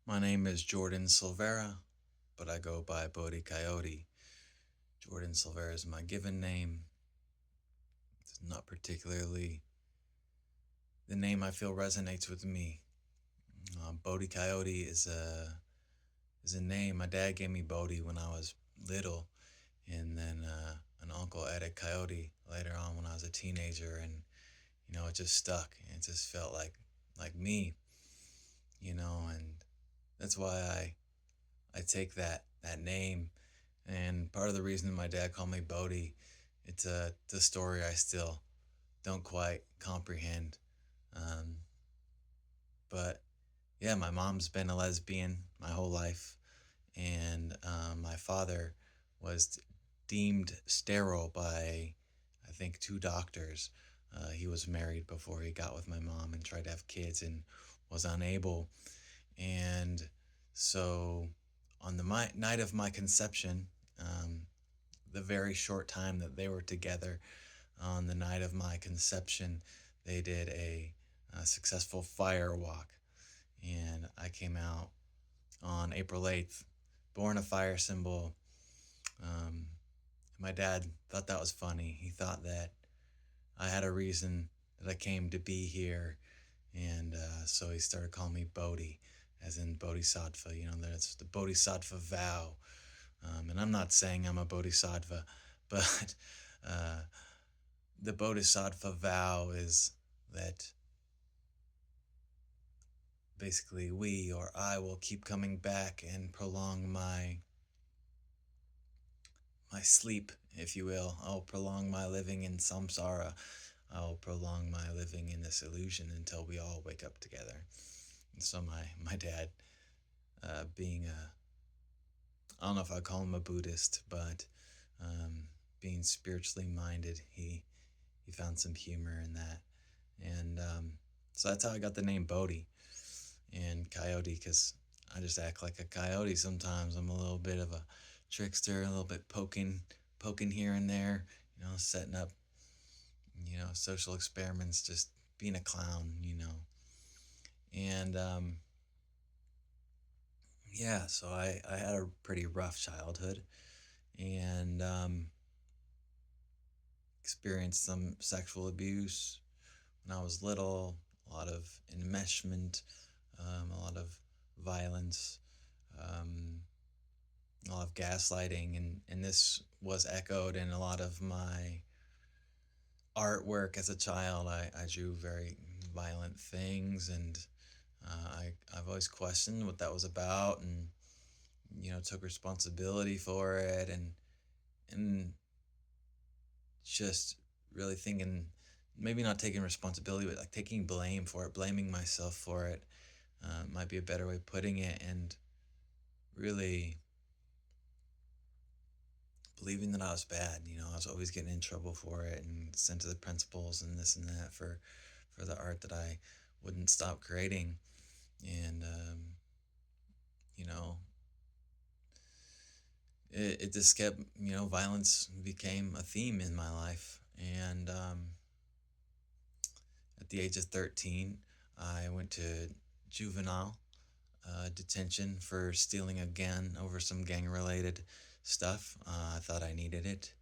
My name is Jordan Silvera, but I go by Bodhi Coyote. Jordan Silvera is my given name. It's not particularly the name I feel resonates with me. Bodhi Coyote is a name. My dad gave me Bodhi when I was little, and then an uncle added Coyote later on when I was a teenager, and it just stuck. It just felt like me, and that's why I take that name. And part of the reason my dad called me Bodhi, it's the story I still don't quite comprehend. Um, but yeah, my mom's been a lesbian my whole life, and my father was deemed sterile by, I think, two doctors. He was married before he got with my mom and tried to have kids and was unable. And so, on the night of my conception, um, the very short time that they were together, on the night of my conception, they did a successful fire walk. And I came out on April 8th, born a fire symbol. Um, my dad thought that was funny. He thought that I had a reason that I came to be here. And so he started calling me Bodhi, as in Bodhisattva. That's the Bodhisattva vow. And I'm not saying I'm a Bodhisattva, but uh, the Bodhisattva vow is that basically we or I will keep coming back and prolong my sleep, if you will. I'll prolong my living in samsara. I'll prolong my living in this illusion until we all wake up together. And so my dad, being I don't know if I call him a Buddhist, but um, being spiritually minded, he found some humor in that, and so that's how I got the name Bodhi and Coyote, because I just act like a coyote sometimes. I'm a little bit of a trickster, a little bit poking here and there, setting up, social experiments, just being a clown. And yeah, so I had a pretty rough childhood, and experienced some sexual abuse when I was little, a lot of enmeshment, a lot of violence, um, a lot of gaslighting, and this was echoed in a lot of my artwork as a child. I drew very violent things, and I've always questioned what that was about, and took responsibility for it, and just really thinking, maybe not taking responsibility, but like taking blame for it, blaming myself for it, might be a better way of putting it, and really believing that I was bad. I was always getting in trouble for it and sent to the principals and this and that for the art that I wouldn't stop creating. And you know, it just kept, violence became a theme in my life. And at the age of 13, I went to juvenile detention for stealing again over some gang related stuff. I thought I needed it.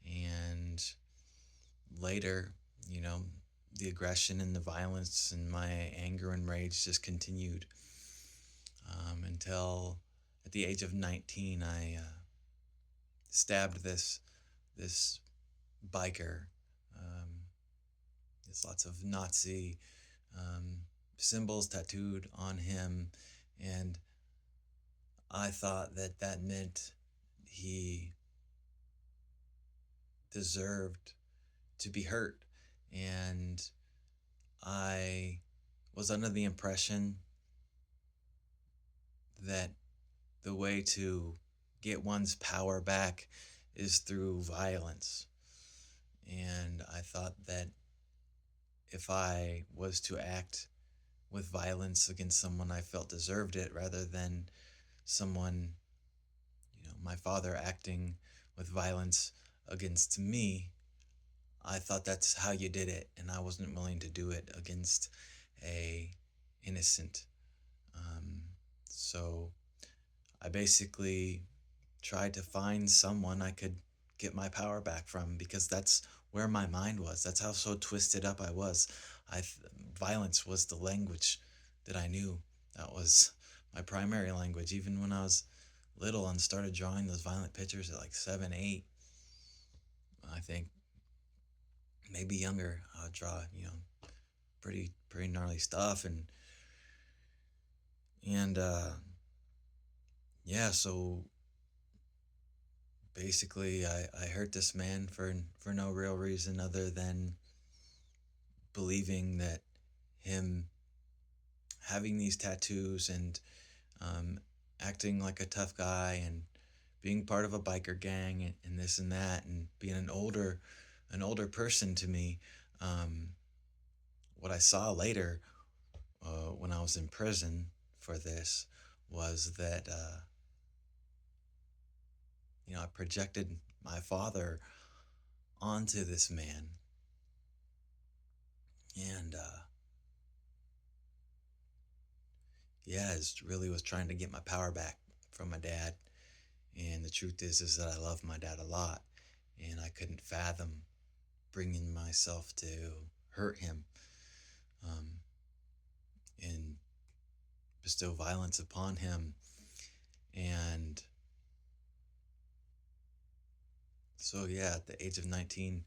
And later, you know, the aggression and the violence and my anger and rage just continued until at the age of 19, I stabbed this biker. Um, there's lots of Nazi um, symbols tattooed on him, and I thought that meant he deserved to be hurt, and I was under the impression that the way to get one's power back is through violence. And I thought that if I was to act with violence against someone I felt deserved it rather than someone, my father acting with violence against me, I thought that's how you did it, and I wasn't willing to do it against a innocent. Um, So I basically tried to find someone I could get my power back from because that's where my mind was. That's how so twisted up I was. I Violence was the language that I knew. That was my primary language. Even when I was little and started drawing those violent pictures at like 7, 8, I think maybe younger, I would draw, pretty gnarly stuff and yeah, so basically I hurt this man for no real reason other than believing that him having these tattoos and um, acting like a tough guy and being part of a biker gang and this and that and being an older person to me. um, what I saw later when I was in prison for this was that I projected my father onto this man, and yeah, it really was trying to get my power back from my dad. And the truth is that I love my dad a lot, and I couldn't fathom bringing myself to hurt him, um, and bestow violence upon him. And so, yeah, at the age of 19,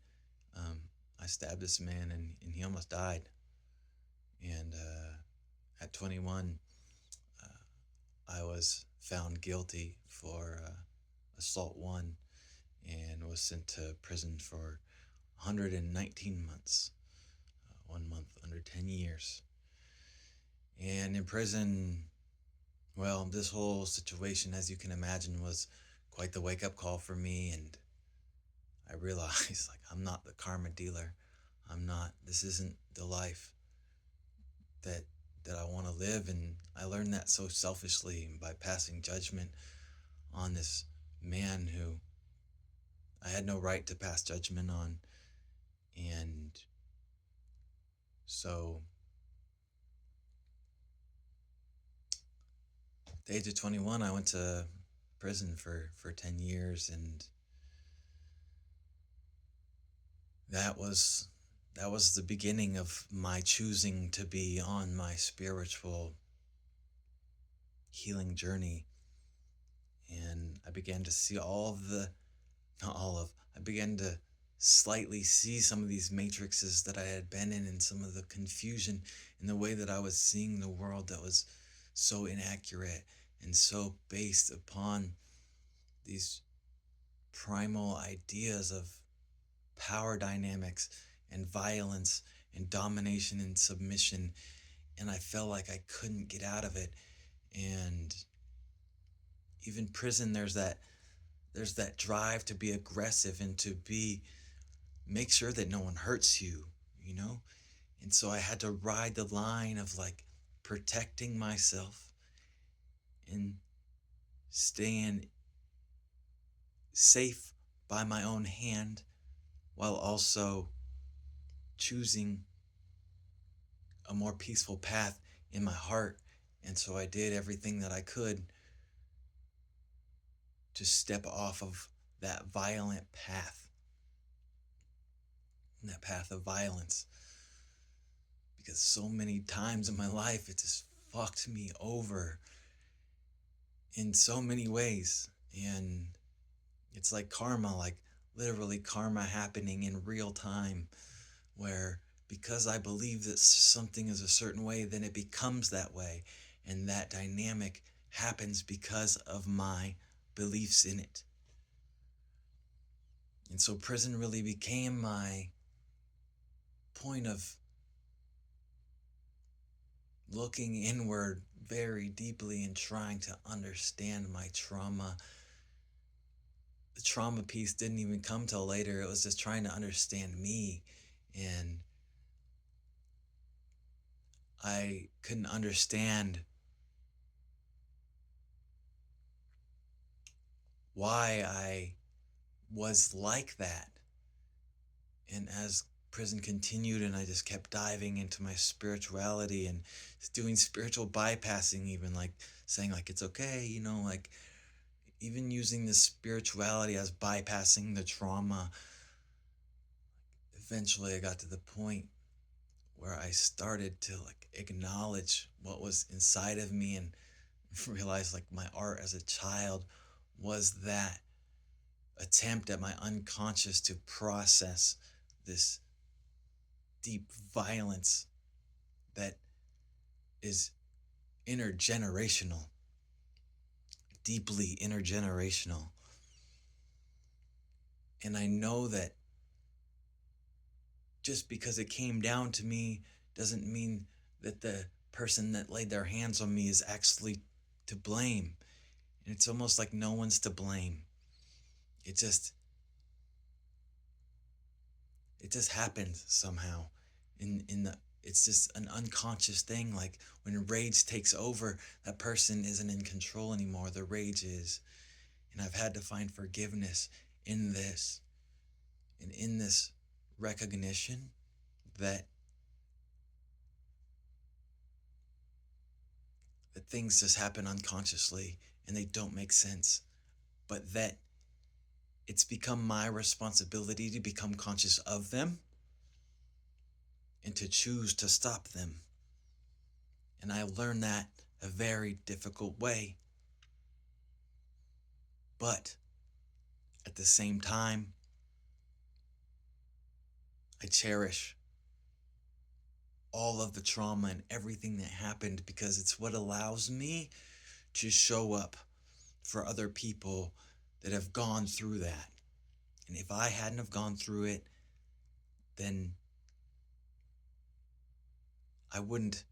um, I stabbed this man, and he almost died. And at 21, I was found guilty for assault one and was sent to prison for 119 months, 1 month under 10 years. And in prison, well, this whole situation, as you can imagine, was quite the wake up call for me. And I realized, like, I'm not the karma dealer. This isn't the life that I want to live. And I learned that so selfishly by passing judgment on this man who I had no right to pass judgment on. And so at the age of 21, I went to prison for 10 years. And that was the beginning of my choosing to be on my spiritual healing journey. And I began to see not all of, I began to slightly see some of these matrices that I had been in and some of the confusion in the way that I was seeing the world that was so inaccurate and so based upon these primal ideas of power dynamics and violence and domination and submission. And I felt like I couldn't get out of it. And even prison, there's that drive to be aggressive and to be make sure that no one hurts you. And so I had to ride the line of like protecting myself and staying safe by my own hand while also choosing a more peaceful path in my heart. And so I did everything that I could to step off of that violent path, that path of violence. Because so many times in my life, it just fucked me over in so many ways. And it's like karma, like literally karma happening in real time, where because I believe that something is a certain way, then it becomes that way. And that dynamic happens because of my beliefs in it. And so prison really became my point of looking inward very deeply and trying to understand my trauma. The trauma piece didn't even come till later. It was just trying to understand me. And I couldn't understand why I was like that. And as prison continued, and I just kept diving into my spirituality and doing spiritual bypassing, even like saying like it's okay, like even using this spirituality as bypassing the trauma. Eventually I got to the point where I started to like acknowledge what was inside of me and realize like my art as a child was that attempt at my unconscious to process this deep violence that is intergenerational, deeply intergenerational. And I know that just because it came down to me doesn't mean that the person that laid their hands on me is actually to blame. And it's almost like no one's to blame. It just it just happened somehow. In the It's just an unconscious thing. Like when rage takes over, that person isn't in control anymore. The rage is. And I've had to find forgiveness in this. And in this recognition that things just happen unconsciously and they don't make sense, but that it's become my responsibility to become conscious of them and to choose to stop them. And I learned that a very difficult way. But at the same time, I cherish all of the trauma and everything that happened because it's what allows me to show up for other people that have gone through that. And if I hadn't have gone through it, then I wouldn't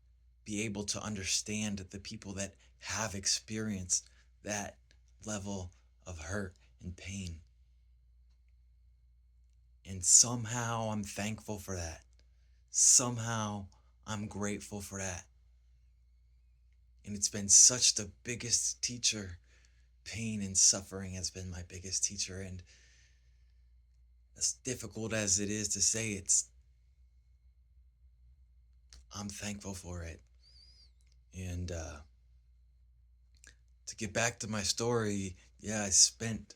be able to understand the people that have experienced that level of hurt and pain. And somehow I'm thankful for that. Somehow I'm grateful for that. And it's been such the biggest teacher. Pain and suffering has been my biggest teacher. And as difficult as it is to say, I'm thankful for it. And to get back to my story, yeah, I spent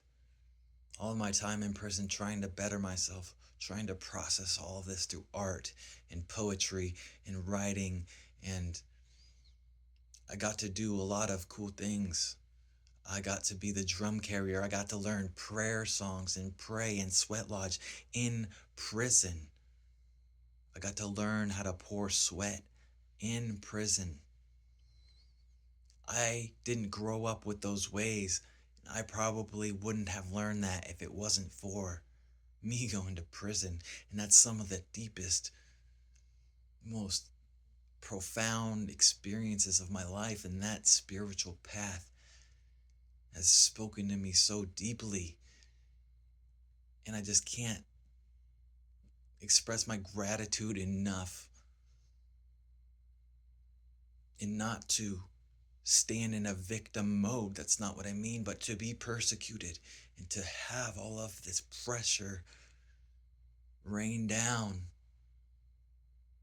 all my time in prison trying to better myself, trying to process all of this through art and poetry and writing. And I got to do a lot of cool things. I got to be the drum carrier. I got to learn prayer songs and pray in sweat lodge in prison. I got to learn how to pour sweat in prison. I didn't grow up with those ways. I probably wouldn't have learned that if it wasn't for me going to prison. And that's some of the deepest, most profound experiences of my life. And that spiritual path has spoken to me so deeply. And I just can't express my gratitude enough, and not to stand in a victim mode. That's not what I mean, but to be persecuted and to have all of this pressure rain down.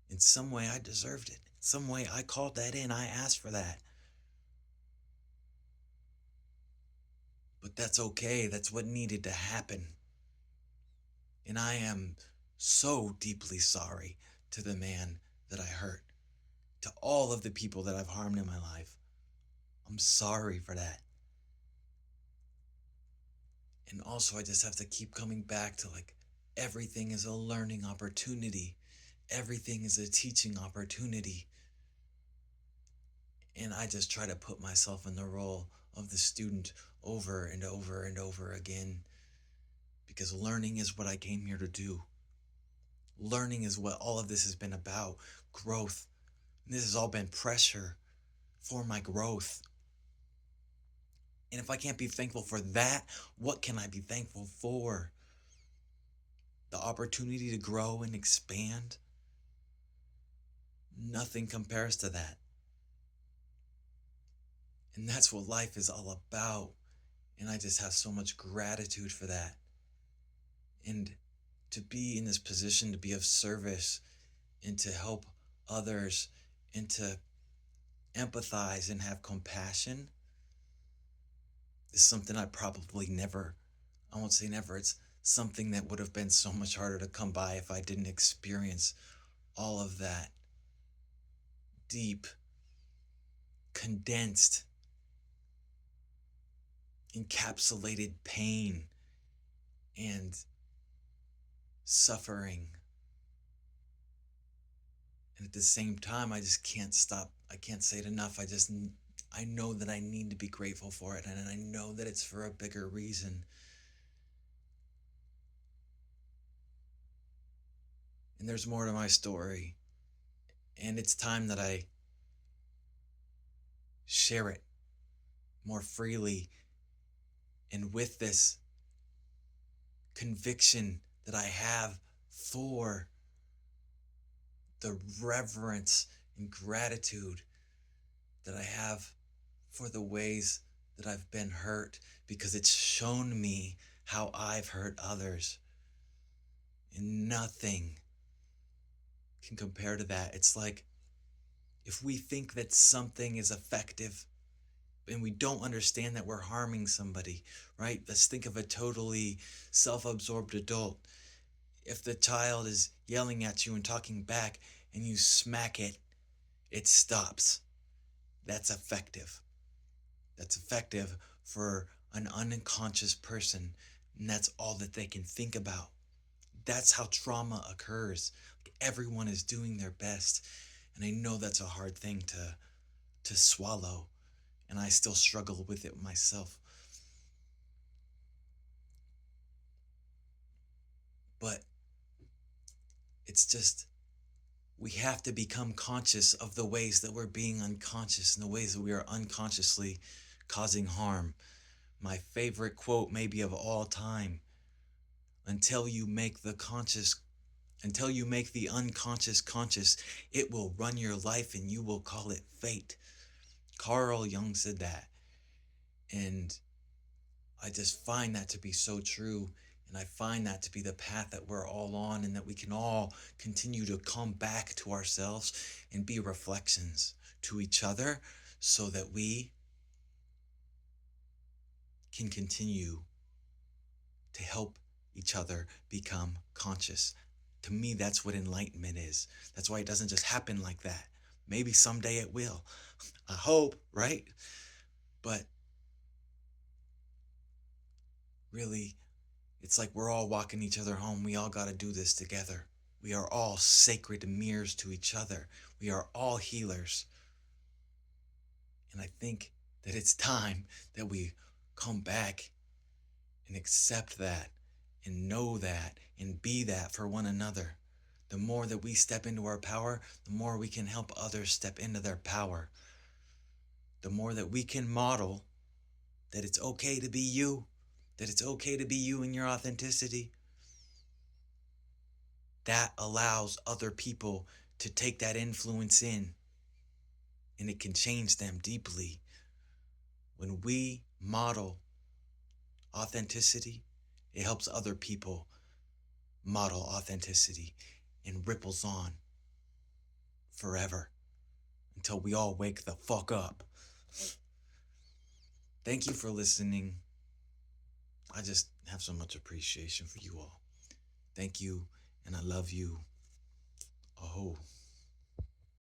In some way, I deserved it. In some way, I called that in. I asked for that. But that's okay. That's what needed to happen. And I am so deeply sorry to the man that I hurt, to all of the people that I've harmed in my life. I'm sorry for that. And also, I just have to keep coming back to like everything is a learning opportunity, everything is a teaching opportunity. And I just try to put myself in the role of the student over and over and over again, because learning is what I came here to do. Learning is what all of this has been about. Growth. And this has all been pressure for my growth. And if I can't be thankful for that, what can I be thankful for? The opportunity to grow and expand? Nothing compares to that. And that's what life is all about. And I just have so much gratitude for that. And to be in this position to be of service and to help others and to empathize and have compassion is something I probably never, I won't say never, it's something that would have been so much harder to come by if I didn't experience all of that deep, condensed, encapsulated pain and suffering. And at the same time, I just can't stop. I can't say it enough. I know that I need to be grateful for it. And I know that it's for a bigger reason. And there's more to my story. And it's time that I share it more freely and with this conviction that I have for the reverence and gratitude that I have for the ways that I've been hurt, because it's shown me how I've hurt others. And nothing can compare to that. It's like if we think that something is effective and we don't understand that we're harming somebody, right? Let's think of a totally self absorbed adult. If the child is yelling at you and talking back and you smack it, it stops. That's effective. That's effective for an unconscious person, and that's all that they can think about. That's how trauma occurs. Everyone is doing their best, and I know that's a hard thing to swallow, and I still struggle with it myself. But it's just, we have to become conscious of the ways that we're being unconscious and the ways that we are unconsciously causing harm. My favorite quote, maybe of all time: until you make the conscious, until you make the unconscious conscious, it will run your life and you will call it fate. Carl Jung said that. And I just find that to be so true. And I find that to be the path that we're all on, and that we can all continue to come back to ourselves and be reflections to each other so that we can continue to help each other become conscious. To me, that's what enlightenment is. That's why it doesn't just happen like that. Maybe someday it will. I hope, right? But really, it's like we're all walking each other home. We all got to do this together. We are all sacred mirrors to each other. We are all healers. And I think that it's time that we come back and accept that and know that and be that for one another. The more that we step into our power, the more we can help others step into their power. The more that we can model that it's okay to be you, that it's okay to be you in your authenticity, that allows other people to take that influence in, and it can change them deeply. When we model authenticity, it helps other people model authenticity, and ripples on forever until we all wake the fuck up. Thank you for listening. I just have so much appreciation for you all. Thank you, and I love you. Oh.